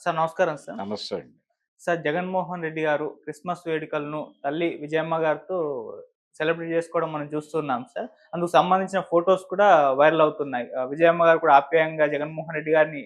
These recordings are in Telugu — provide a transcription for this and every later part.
సార్ నమస్కారం సార్. నమస్తే అండి. సార్ జగన్మోహన్ రెడ్డి గారు క్రిస్మస్ వేడుకలను తల్లి విజయమ్మ గారితో సెలబ్రేట్ చేసుకోవడం మనం చూస్తున్నాం సార్. అందుకు సంబంధించిన ఫోటోస్ కూడా వైరల్ అవుతున్నాయి. విజయమ్మ గారు కూడా ఆప్యాయంగా జగన్మోహన్ రెడ్డి గారిని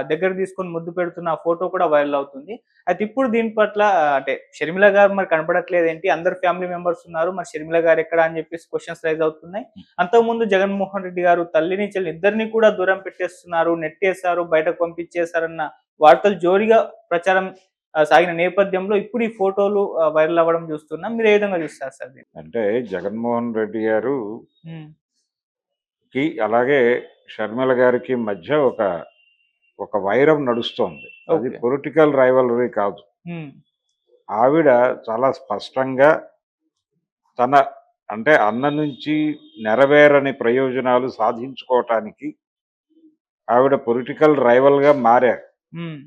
దగ్గరకు తీసుకొని ముద్దు పెడుతున్న ఫోటో కూడా వైరల్ అవుతుంది. అయితే ఇప్పుడు దీని పట్ల అంటే షర్మిల గారు మరి కనపడట్లేదేంటి? అందరు ఫ్యామిలీ మెంబర్స్ ఉన్నారు. మరి షర్మిల గారు ఎక్కడ అని చెప్పేసి క్వెషన్స్ రైజ్ అవుతున్నాయి. అంతకుముందు జగన్మోహన్ రెడ్డి గారు తల్లిని, చెల్లిని ఇద్దరిని కూడా దూరం పెట్టేస్తున్నారు, నెట్టేశారు, బయటకు పంపించేశారన్న వార్తలు జోరుగా ప్రచారం సాగిన నేపథ్యంలో ఇప్పుడు ఈ ఫోటోలు వైరల్ అవ్వడం చూస్తున్నాం. మీరు ఏ విధంగా చూస్తారు సార్ దీన్ని? అంటే జగన్మోహన్ రెడ్డి గారు హ్మ్. అలాగే షర్మిల గారికి మధ్య ఒక వైరం నడుస్తోంది. అది ఓకే. పొలిటికల్ రైవలరీ కాదు. హ్మ్. ఆవిడ చాలా స్పష్టంగా తన అంటే అన్న నుంచి నెరవేరని ప్రయోజనాలు సాధించుకోవటానికి ఆవిడ పొలిటికల్ రైవల్‌గా మారారు. హ్మ్.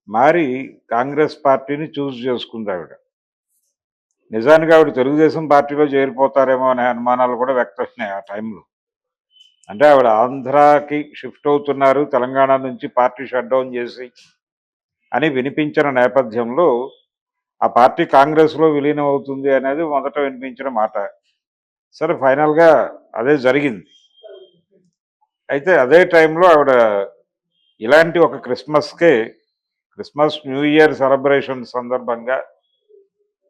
మారి కాంగ్రెస్ పార్టీని చూజ్ చేసుకుంది ఆవిడ. నిజానికి ఆవిడ తెలుగుదేశం పార్టీలో చేరిపోతారేమో అనే అనుమానాలు కూడా వ్యక్తమైనాయి ఆ టైంలో. అంటే ఆవిడ ఆంధ్రాకి షిఫ్ట్ అవుతున్నారు తెలంగాణ నుంచి పార్టీ షట్ డౌన్ చేసి అని వినిపించిన నేపథ్యంలో ఆ పార్టీ కాంగ్రెస్లో విలీనం అవుతుంది అనేది మొదట వినిపించిన మాట. సరే ఫైనల్గా అదే జరిగింది. అయితే అదే టైంలో ఆవిడ ఇలాంటి ఒక క్రిస్మస్ న్యూ ఇయర్ సెలబ్రేషన్ సందర్భంగా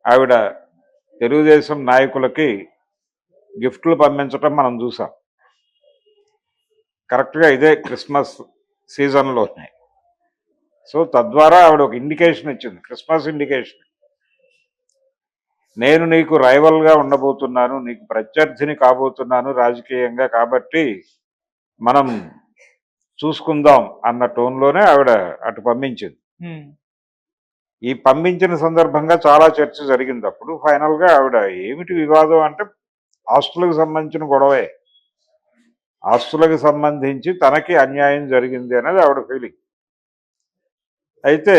ఆవిడ తెలుగుదేశం నాయకులకి గిఫ్ట్లు పంపించటం మనం చూసాం. కరెక్ట్గా ఇదే క్రిస్మస్ సీజన్లోనే. సో తద్వారా ఆవిడ ఒక ఇండికేషన్ ఇచ్చింది, క్రిస్మస్ ఇండికేషన్. నేను నీకు రైవల్గా ఉండబోతున్నాను, నీకు ప్రత్యర్థిని కాబోతున్నాను రాజకీయంగా, కాబట్టి మనం చూసుకుందాం అన్న టోన్లోనే ఆవిడ అటు పంపించింది. ఈ పంపించిన సందర్భంగా చాలా చర్చ జరిగింది. అప్పుడు ఫైనల్గా ఆవిడ ఏమిటి వివాదం అంటే ఆస్తులకు సంబంధించిన గొడవే. ఆస్తులకు సంబంధించి తనకి అన్యాయం జరిగింది అనేది ఆవిడ ఫీలింగ్. అయితే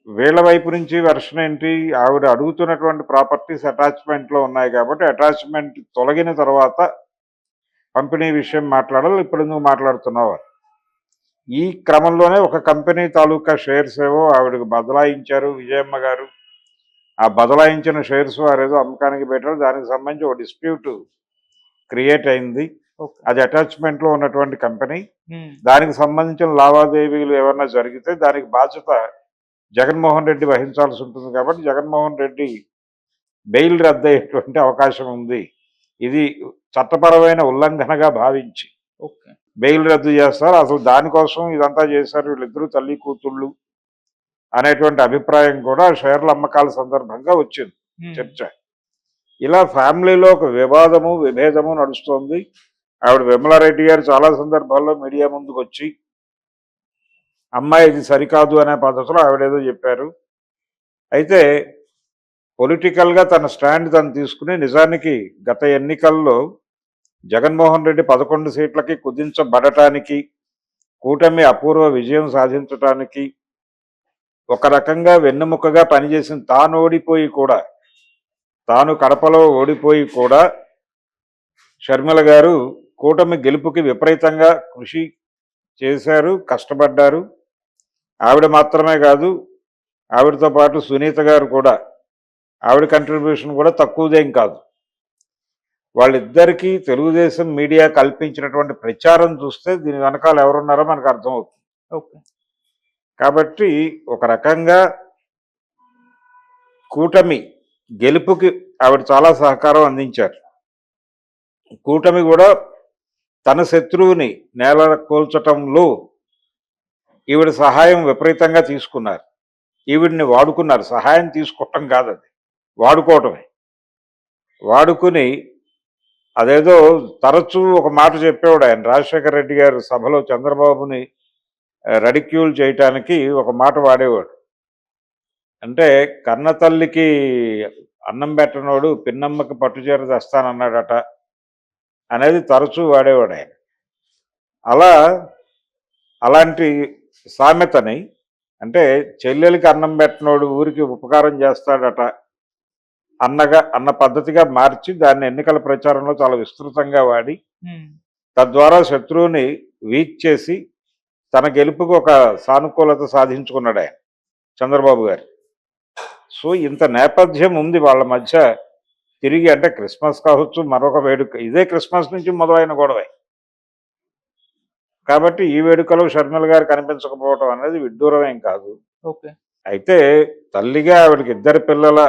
వీళ్ళ వైపు నుంచి వెర్షన్ ఏంటి, ఆవిడ అడుగుతున్నటువంటి ప్రాపర్టీస్ అటాచ్మెంట్లో ఉన్నాయి కాబట్టి అటాచ్మెంట్ తొలగిన తర్వాత పంపిణీ విషయం మాట్లాడాలి, ఇప్పుడు నువ్వు మాట్లాడుతున్నావు. ఈ క్రమంలోనే ఒక కంపెనీ తాలూకా షేర్స్ ఏవో ఆవిడకు బదలాయించారు విజయమ్మ గారు. ఆ బదలాయించిన షేర్స్ వారేదో అమ్మకానికి పెట్టారు. దానికి సంబంధించి ఒక డిస్ప్యూట్ క్రియేట్ అయింది. అది అటాచ్మెంట్లో ఉన్నటువంటి కంపెనీ. దానికి సంబంధించిన లావాదేవీలు ఏమన్నా జరిగితే దానికి బాధ్యత జగన్మోహన్ రెడ్డి వహించాల్సి ఉంటుంది. కాబట్టి జగన్మోహన్ రెడ్డి బెయిల్ రద్దయ్యేటువంటి అవకాశం ఉంది. ఇది చట్టపరమైన ఉల్లంఘనగా భావించి బెయిల్ రద్దు చేస్తారు. అసలు దానికోసం ఇదంతా చేశారు వీళ్ళిద్దరూ తల్లి కూతుళ్ళు అనేటువంటి అభిప్రాయం కూడా షేర్ల అమ్మకాల సందర్భంగా వచ్చింది చర్చ. ఇలా ఫ్యామిలీలో ఒక వివాదము విభేదము నడుస్తోంది. ఆవిడ విమలారెడ్డి గారు చాలా సందర్భాల్లో మీడియా ముందుకు వచ్చి అమ్మాయి ఇది సరికాదు అనే పద్ధతిలో ఆవిడేదో చెప్పారు. అయితే పొలిటికల్గా తన స్టాండ్ తను తీసుకుని నిజానికి గత ఎన్నికల్లో జగన్మోహన్ రెడ్డి 11 సీట్లకి కుదించబడటానికి, కూటమి అపూర్వ విజయం సాధించటానికి ఒక రకంగా వెన్నెముకగా పనిచేసిన తాను కడపలో ఓడిపోయి కూడా షర్మిల గారు కూటమి గెలుపుకి విపరీతంగా కృషి చేశారు, కష్టపడ్డారు. ఆవిడ మాత్రమే కాదు, ఆవిడతో పాటు సునీత గారు కూడా, ఆవిడ కంట్రిబ్యూషన్ కూడా తక్కువదేం కాదు. వాళ్ళిద్దరికీ తెలుగుదేశం మీడియా కల్పించినటువంటి ప్రచారం చూస్తే దీని వెనకాల ఎవరున్నారో మనకు అర్థమవుతుంది. కాబట్టి ఒక రకంగా కూటమి గెలుపుకి ఆవిడ చాలా సహకారం అందించారు. కూటమి కూడా తన శత్రువుని నేల కోల్చటంలో ఈవిడ సహాయం విపరీతంగా తీసుకున్నారు. ఈవిడిని వాడుకున్నారు. సహాయం తీసుకోవటం కాదు, అది వాడుకోవటమే. వాడుకుని అదేదో తరచూ ఒక మాట చెప్పేవాడు ఆయన, రాజశేఖర రెడ్డి గారు సభలో చంద్రబాబుని రెడిక్యూల్ చేయటానికి ఒక మాట వాడేవాడు. అంటే కన్నతల్లికి అన్నం పెట్టనోడు పిన్నమ్మకి పట్టుచీర తెస్తానన్నాడట అనేది తరచూ వాడేవాడు ఆయన. అలాంటి సామెతని, అంటే చెల్లెలకి అన్నం పెట్టనోడు ఊరికి ఉపకారం చేస్తాడట అన్న పద్ధతిగా మార్చి దాన్ని ఎన్నికల ప్రచారంలో చాలా విస్తృతంగా వాడి తద్వారా శత్రువుని వీక్ చేసి తన గెలుపుకు ఒక సానుకూలత సాధించుకున్నాడు ఆయన. చంద్రబాబు గారు. సో ఇంత నేపథ్యం ఉంది వాళ్ళ మధ్య. తిరిగి అంటే క్రిస్మస్ కావచ్చు, మరొక వేడుక, ఇదే క్రిస్మస్ నుంచి మొదలైన గొడవే. కాబట్టి ఈ వేడుకలో షర్మిల గారు కనిపించకపోవడం అనేది విడ్డూరమేం కాదు. ఓకే. అయితే తల్లిగా ఆవిడకి ఇద్దరు పిల్లల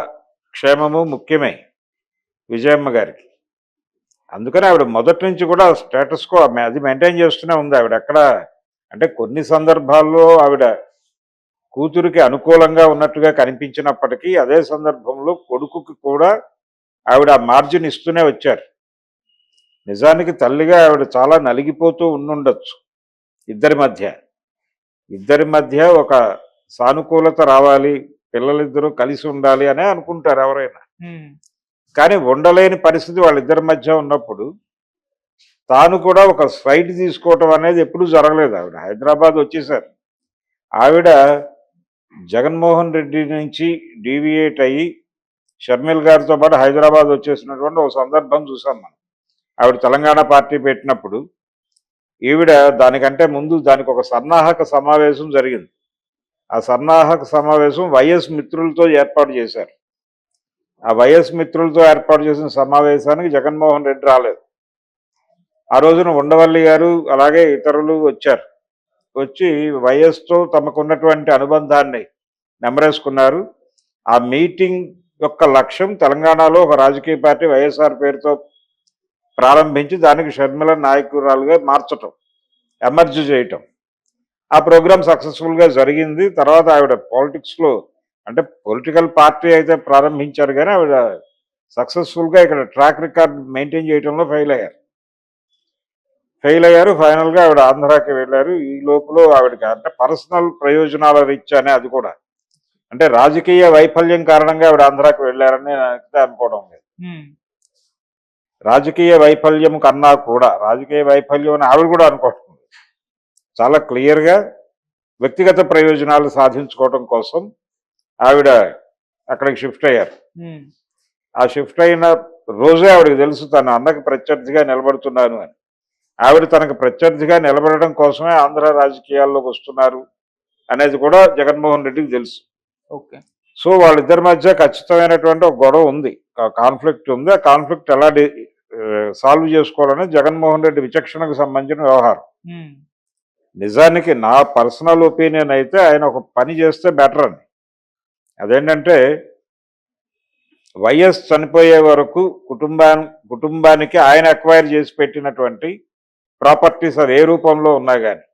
క్షేమము ముఖ్యమే విజయమ్మ గారికి. అందుకని ఆవిడ మొదటి నుంచి కూడా స్టేటస్ కో అది మెయింటైన్ చేస్తూనే ఉంది. ఆవిడ ఎక్కడ అంటే కొన్ని సందర్భాల్లో ఆవిడ కూతురికి అనుకూలంగా ఉన్నట్టుగా కనిపించినప్పటికీ అదే సందర్భంలో కొడుకుకి కూడా ఆవిడ ఆ మార్జిన్ ఇస్తూనే వచ్చారు. నిజానికి తల్లిగా ఆవిడ చాలా నలిగిపోతూ ఉండుండొచ్చు. ఇద్దరి మధ్య ఒక సానుకూలత రావాలి, పిల్లలిద్దరూ కలిసి ఉండాలి అనే అనుకుంటారు ఎవరైనా. కానీ ఉండలేని పరిస్థితి వాళ్ళిద్దరి మధ్య ఉన్నప్పుడు తాను కూడా ఒక స్ట్రైట్ తీసుకోవటం అనేది ఎప్పుడూ జరగలేదు. ఆవిడ హైదరాబాద్ వచ్చేసారు. ఆవిడ జగన్మోహన్ రెడ్డి నుంచి డీవియేట్ అయ్యి షర్మిల గారితో పాటు హైదరాబాద్ వచ్చేసినటువంటి ఒక సందర్భం చూసాం మనం. ఆవిడ తెలంగాణ పార్టీ పెట్టినప్పుడు ఈవిడ దానికంటే ముందు దానికి ఒక సన్నాహక సమావేశం జరిగింది. ఆ సన్నాహక సమావేశం వైఎస్ మిత్రులతో ఏర్పాటు చేశారు. ఆ వైఎస్ మిత్రులతో ఏర్పాటు చేసిన సమావేశానికి జగన్మోహన్ రెడ్డి రాలేదు. ఆ రోజున ఉండవల్లి గారు అలాగే ఇతరులు వచ్చారు. వచ్చి వైఎస్తో తమకున్నటువంటి అనుబంధాన్ని నెమరేసుకున్నారు. ఆ మీటింగ్ యొక్క లక్ష్యం తెలంగాణలో ఒక రాజకీయ పార్టీ వైఎస్ఆర్ పేరుతో ప్రారంభించి దానికి షర్మిల నాయకురాలుగా మార్చటం, ఎమర్జ్ చేయటం. ఆ ప్రోగ్రామ్ సక్సెస్ఫుల్గా జరిగింది. తర్వాత ఆవిడ పాలిటిక్స్లో అంటే పొలిటికల్ పార్టీ అయితే ప్రారంభించారు కానీ ఆవిడ సక్సెస్ఫుల్గా ఇక్కడ ట్రాక్ రికార్డ్ మెయింటైన్ చేయడంలో ఫెయిల్ అయ్యారు. ఫైనల్గా ఆవిడ ఆంధ్రాకి వెళ్ళారు. ఈ లోపల ఆవిడకి అంటే పర్సనల్ ప్రయోజనాల రీత్యానే, అది కూడా అంటే రాజకీయ వైఫల్యం కారణంగా ఆవిడ ఆంధ్రాకి వెళ్ళారని అనుకోవడం లేదు. రాజకీయ వైఫల్యం కన్నా కూడా రాజకీయ వైఫల్యం అని ఆవిడ కూడా అనుకోవడం లేదు. చాలా క్లియర్గా వ్యక్తిగత ప్రయోజనాలు సాధించుకోవడం కోసం ఆవిడ అక్కడికి షిఫ్ట్ అయ్యారు. ఆ షిఫ్ట్ అయిన రోజే ఆవిడకి తెలుసు తన అన్నకి ప్రత్యర్థిగా నిలబడుతున్నాను అని. ఆవిడ తనకు ప్రత్యర్థిగా నిలబడడం కోసమే ఆంధ్ర రాజకీయాల్లోకి వస్తున్నారు అనేది కూడా జగన్మోహన్ రెడ్డికి తెలుసు. ఓకే. సో వాళ్ళిద్దరి మధ్య ఖచ్చితమైనటువంటి ఒక గొడవ ఉంది, కాన్ఫ్లిక్ట్ ఉంది. ఆ కాన్ఫ్లిక్ట్ ఎలా సాల్వ్ చేసుకోవాలనేది జగన్మోహన్ రెడ్డి విచక్షణకు సంబంధించిన వ్యవహారం. నిజానికి నా పర్సనల్ ఒపీనియన్ అయితే ఆయన ఒక పని చేస్తే బెటర్ అని. అదేంటంటే వైఎస్ చనిపోయే వరకు కుటుంబానికి ఆయన అక్వైర్ చేసి పెట్టినటువంటి ప్రాపర్టీస్ అది ఏ రూపంలో ఉన్నా కానీ,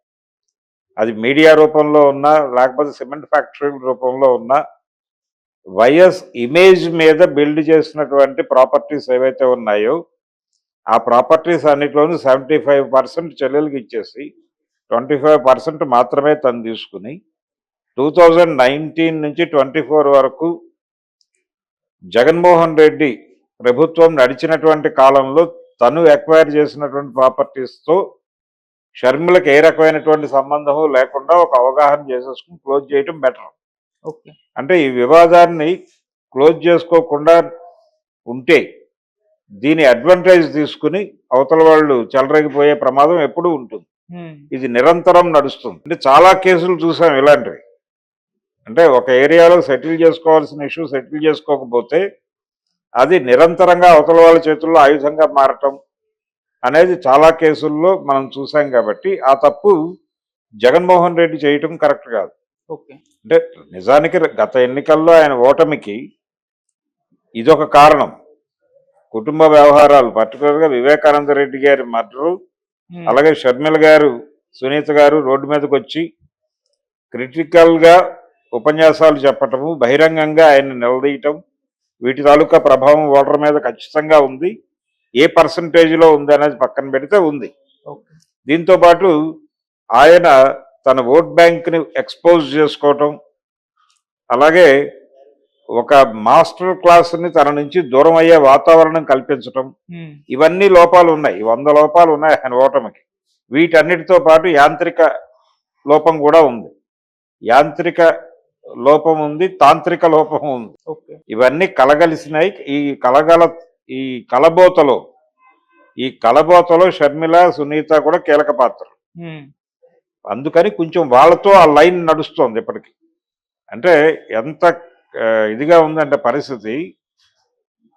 అది మీడియా రూపంలో ఉన్నా లేకపోతే సిమెంట్ ఫ్యాక్టరీ రూపంలో ఉన్నా, వైఎస్ ఇమేజ్ మీద బిల్డ్ చేసినటువంటి ప్రాపర్టీస్ ఏవైతే ఉన్నాయో ఆ ప్రాపర్టీస్ అన్నిట్లోనూ 75% చెల్లెలకి ఇచ్చేసి 25% మాత్రమే తను తీసుకుని 2019 నుంచి 24 వరకు జగన్మోహన్ రెడ్డి ప్రభుత్వం నడిచినటువంటి కాలంలో తను ఎక్వైర్ చేసినటువంటి ప్రాపర్టీస్తో షర్మిలకు ఏ రకమైనటువంటి సంబంధము లేకుండా ఒక అవగాహన చేసేసుకుని క్లోజ్ చేయటం బెటర్. ఓకే. అంటే ఈ వివాదాన్ని క్లోజ్ చేసుకోకుండా ఉంటే దీని అడ్వాంటేజ్ తీసుకుని అవతల వాళ్ళు చెలరేగిపోయే ప్రమాదం ఎప్పుడూ ఉంటుంది. ఇది నిరంతరం నడుస్తుంది. అంటే చాలా కేసులు చూసాం ఇలాంటివి. అంటే ఒక ఏరియాలో సెటిల్ చేసుకోవాల్సిన ఇష్యూ సెటిల్ చేసుకోకపోతే అది నిరంతరంగా అవతల వాళ్ళ చేతుల్లో ఆయుధంగా మారటం అనేది చాలా కేసుల్లో మనం చూసాం. కాబట్టి ఆ తప్పు జగన్మోహన్ రెడ్డి చేయటం కరెక్ట్ కాదు. ఓకే. అంటే నిజానికి గత ఎన్నికల్లో ఆయన ఓటమికి ఇదొక కారణం. కుటుంబ వ్యవహారాలు, పర్టికులర్గా వివేకానంద రెడ్డి గారి మర్డరు, అలాగే షర్మిల గారు, సునీత గారు రోడ్డు మీదకి వచ్చి క్రిటికల్గా ఉపన్యాసాలు చెప్పటము, బహిరంగంగా ఆయన నిలదీయటం, వీటి తాలూకా ప్రభావం ఓటర్ మీద ఖచ్చితంగా ఉంది. ఏ పర్సంటేజ్లో ఉంది అనేది పక్కన పెడితే ఉంది. దీంతోపాటు ఆయన తన ఓట్ బ్యాంక్ని ఎక్స్పోజ్ చేసుకోవటం, అలాగే ఒక మాస్టర్ క్లాస్ని తన నుంచి దూరం అయ్యే వాతావరణం కల్పించటం, ఇవన్నీ లోపాలు ఉన్నాయి. 100 లోపాలు ఉన్నాయి ఆయన ఓటమికి. వీటన్నిటితో పాటు యాంత్రిక లోపం కూడా ఉంది. యాంత్రిక లోపం ఉంది, తాంత్రిక లోపం ఉంది. ఇవన్నీ కలగలిసినాయి. ఈ కలబోతలో షర్మిల, సునీత కూడా కీలక పాత్ర. అందుకని కొంచెం వాళ్ళతో ఆ లైన్ నడుస్తోంది ఇప్పటికి. అంటే ఎంత ఇదిగా ఉందంటే పరిస్థితి,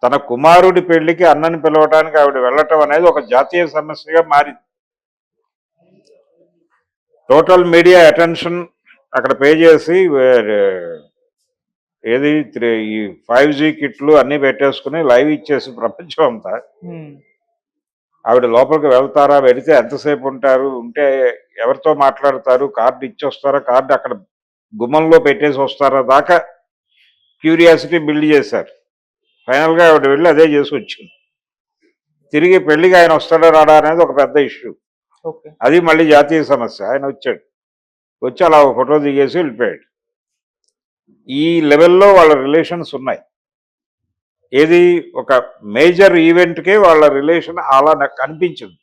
తన కుమారుడి పెళ్లికి అన్నని పిలవడానికి ఆవిడ వెళ్ళటం అనేది ఒక జాతీయ సమస్యగా మారింది. టోటల్ మీడియా అటెన్షన్ అక్కడ పే చేసి ఏది ఈ 5G కిట్లు అన్ని పెట్టేసుకుని లైవ్ ఇచ్చేసి ప్రపంచం అంతా ఆవిడ లోపలికి వెళ్తారా, వెళితే ఎంతసేపు ఉంటారు, ఉంటే ఎవరితో మాట్లాడతారు, కార్డు ఇచ్చొస్తారా, కార్డు అక్కడ గుమ్మంలో పెట్టేసి వస్తారా దాకా క్యూరియాసిటీ బిల్డ్ చేశారు. ఫైనల్గా ఆవిడ వెళ్ళి అదే చేసి వచ్చింది. తిరిగి పెళ్లికి ఆయన వస్తాడా రాడా అనేది ఒక పెద్ద ఇష్యూ. అది మళ్ళీ జాతీయ సమస్య. ఆయన వచ్చాడు, వచ్చి అలా ఒక ఫోటో దిగేసి వెళ్ళిపోయాడు. ఈ లెవెల్లో వాళ్ళ రిలేషన్స్ ఉన్నాయి. ఏది ఒక మేజర్ ఈవెంట్కే వాళ్ళ రిలేషన్ అలా నాకు కనిపించింది.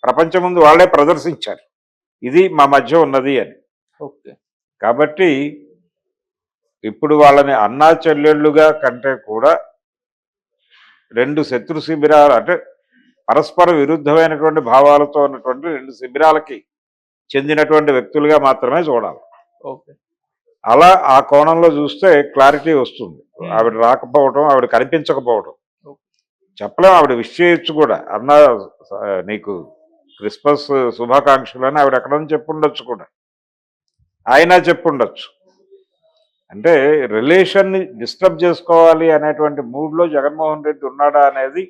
ప్రపంచం ముందు వాళ్ళే ప్రదర్శించారు ఇది మా మధ్య ఉన్నది అని. కాబట్టి ఇప్పుడు వాళ్ళని అన్నా చెల్లెళ్ళుగా కంటే కూడా రెండు శత్రు శిబిరాలు, అంటే పరస్పర విరుద్ధమైనటువంటి భావాలతో ఉన్నటువంటి రెండు శిబిరాలకి చెందినటువంటి వ్యక్తులుగా మాత్రమే చూడాలి. అలా ఆ కోణంలో చూస్తే క్లారిటీ వస్తుంది. ఆవిడ రాకపోవటం, ఆవిడ కనిపించకపోవటం చెప్పలేం. ఆవిడ విష్ చేయొచ్చు కూడా, అన్న నీకు క్రిస్మస్ శుభాకాంక్షలు అని ఆవిడ ఎక్కడని చెప్పుండొచ్చు కూడా, ఆయన చెప్పుండొచ్చు. అంటే రిలేషన్ని డిస్టర్బ్ చేసుకోవాలి అనేటువంటి మూడ్లో జగన్మోహన్ రెడ్డి ఉన్నాడా అనేది